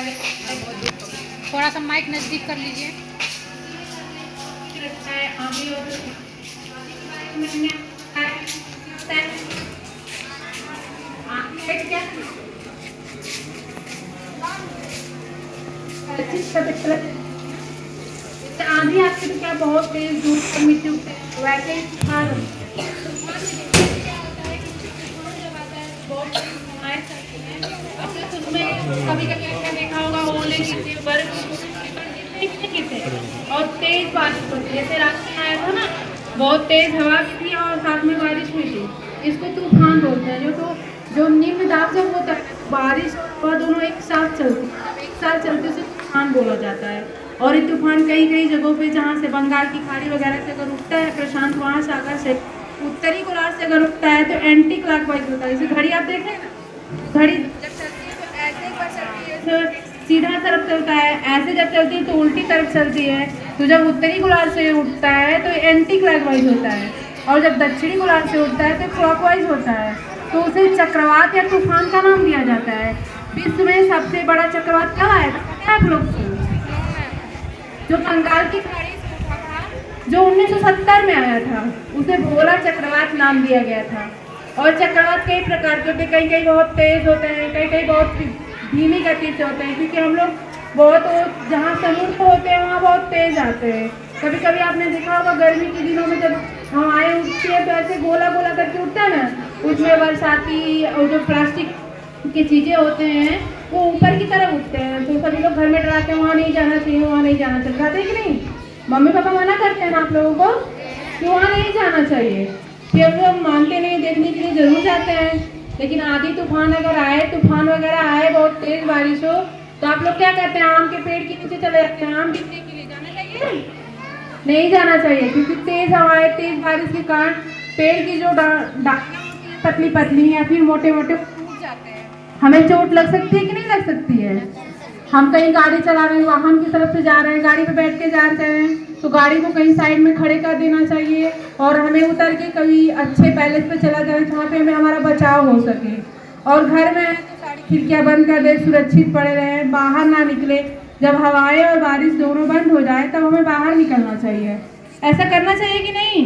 थोड़ा सा माइक नजदीक कर लीजिए। आंधी आपके तो क्या बहुत तेज धूप मिट्टी उठते वैसे ही कभी कभी आपने देखा होगा ओले गिरते बर्फ गिरते और तेज बारिश होती है। जैसे रात में आया था ना, बहुत तेज हवा भी थी और साथ में बारिश हुई थी। इसको तूफान बोलते हैं। जो निम्न दाब जब होता है बारिश और दोनों एक साथ चलती है, एक साथ चलते उसे तूफान बोला जाता है। और ये तूफान कई कई जगहों पे जहाँ से बंगाल की खाड़ी वगैरह से अगर उठता है प्रशांत महासागर से उत्तरी गोलार्ध से अगर उठता है तो एंटी क्लॉकवाइज होता है। जैसे घड़ी आप देख रहे हैं ना, घड़ी जब चलती है तो ऐसे एक बार चलती है तो सीधा तरफ चलता है, ऐसे जब चलती है तो उल्टी तरफ चलती है। तो जब उत्तरी गोलार्ध से उठता है तो एंटी क्लॉकवाइज होता है और जब दक्षिणी गोलार्ध से उठता है तो क्लॉकवाइज होता है। तो उसे चक्रवात या तूफान का नाम दिया जाता है। विश्व में सबसे बड़ा चक्रवात कब आया था आप लोग को? जो बंगाल की खाड़ी से उठा था, जो 1970 में आया था, उसे भोला चक्रवात नाम दिया गया था। और चक्रवात कई प्रकार के होते हैं, कई कई बहुत तेज होते हैं, कई कई बहुत धीमी गति से होते हैं। क्योंकि हम लोग बहुत जहाँ समुद्र होते हैं वहाँ बहुत तेज आते हैं। कभी कभी आपने देखा होगा गर्मी के दिनों में जब हवाएं उठती है तो ऐसे गोला गोला करके उठता है ना, उसमें बरसाती और जो प्लास्टिक की चीज़ें होते हैं वो ऊपर की तरफ उठते हैं। तो सभी लोग घर में डराते हैं वहाँ नहीं जाना चाहिए, वहाँ नहीं जाना चाहिए। जाते कि नहीं? मम्मी पापा मना करते हैं आप लोगों को कि वहाँ नहीं जाना चाहिए, फिर लोग मानते नहीं, देखने के लिए जरूर जाते हैं। लेकिन आधी तूफान अगर आए, तूफान वगैरह आए, बहुत तेज बारिश हो, तो आप लोग क्या करते हैं? आम के पेड़ के नीचे चले जाते हैं। आम गिरने के लिए जाना चाहिए? नहीं जाना चाहिए, क्योंकि तेज हवाएं तेज बारिश के कारण पेड़ की जो डालियां पतली पतली या फिर मोटे मोटे टूट जाते हैं। हमें चोट लग सकती है कि नहीं लग सकती है? हम कहीं गाड़ी चला रहे हैं, वाहन की तरफ से जा रहे हैं, गाड़ी पे बैठ के जा रहे हैं तो गाड़ी को कहीं साइड में खड़े कर देना चाहिए और हमें उतर के कभी अच्छे पैलेस पे चला जाए जहाँ पे हमें हमारा बचाव हो सके। और घर में तो सारी खिड़कियाँ बंद कर दे, सुरक्षित पड़े रहें, बाहर ना निकले। जब हवाएं और बारिश दोनों बंद हो जाए तब हमें बाहर निकलना चाहिए। ऐसा करना चाहिए कि नहीं?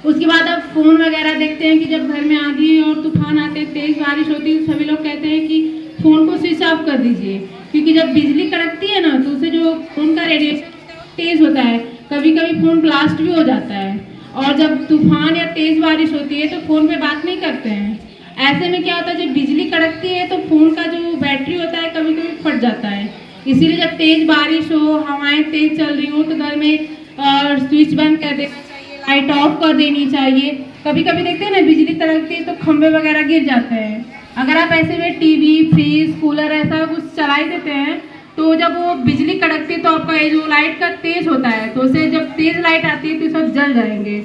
उसके बाद अब फोन वगैरह देखते हैं कि जब घर में आंधी और तूफान आते हैं, तेज बारिश होती है, सभी लोग कहते हैं कि फोन को स्विच ऑफ कर दीजिए। क्योंकि जब बिजली कड़कती है ना तो उसे जो फोन का रेडिएशन तेज होता है, कभी कभी फोन ब्लास्ट भी हो जाता है। और जब तूफान या तेज बारिश होती है तो फोन पे बात नहीं करते हैं। ऐसे में क्या होता है, जब बिजली कड़कती है तो फोन का जो बैटरी होता है कभी कभी फट जाता है। इसीलिए जब तेज बारिश हो, हवाएं तेज चल रही हो तो घर में स्विच बंद कर देना चाहिए, लाइट ऑफ कर देनी चाहिए। कभी कभी देखते हैं ना बिजली कड़कती है तो खंभे वगैरह गिर जाते हैं। अगर आप ऐसे में टीवी, फ्रिज, कूलर ऐसा कुछ चला ही देते हैं तो जब वो बिजली कड़कती है तो आपका ये जो लाइट का तेज होता है तो उसे जब तेज लाइट आती है तो सब जल जाएंगे।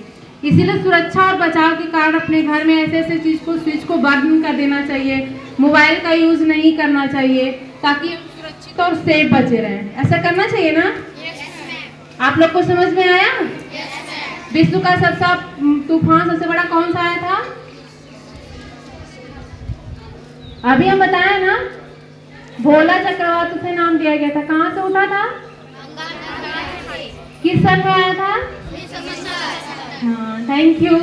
इसीलिए सुरक्षा और बचाव के कारण अपने घर में ऐसे ऐसे चीज़ को स्विच को बंद कर देना चाहिए। मोबाइल का यूज़ नहीं करना चाहिए ताकि हम सुरक्षित और सेफ बचे रहें। ऐसा करना चाहिए ना? आप लोग को समझ में आया? विश्व का तूफान सबसे बड़ा कौन सा आया था? अभी हम बताए ना, भोला चक्रवात उसे नाम दिया गया था। कहाँ से उठा था? किस सन में आया था? हाँ, थैंक यू।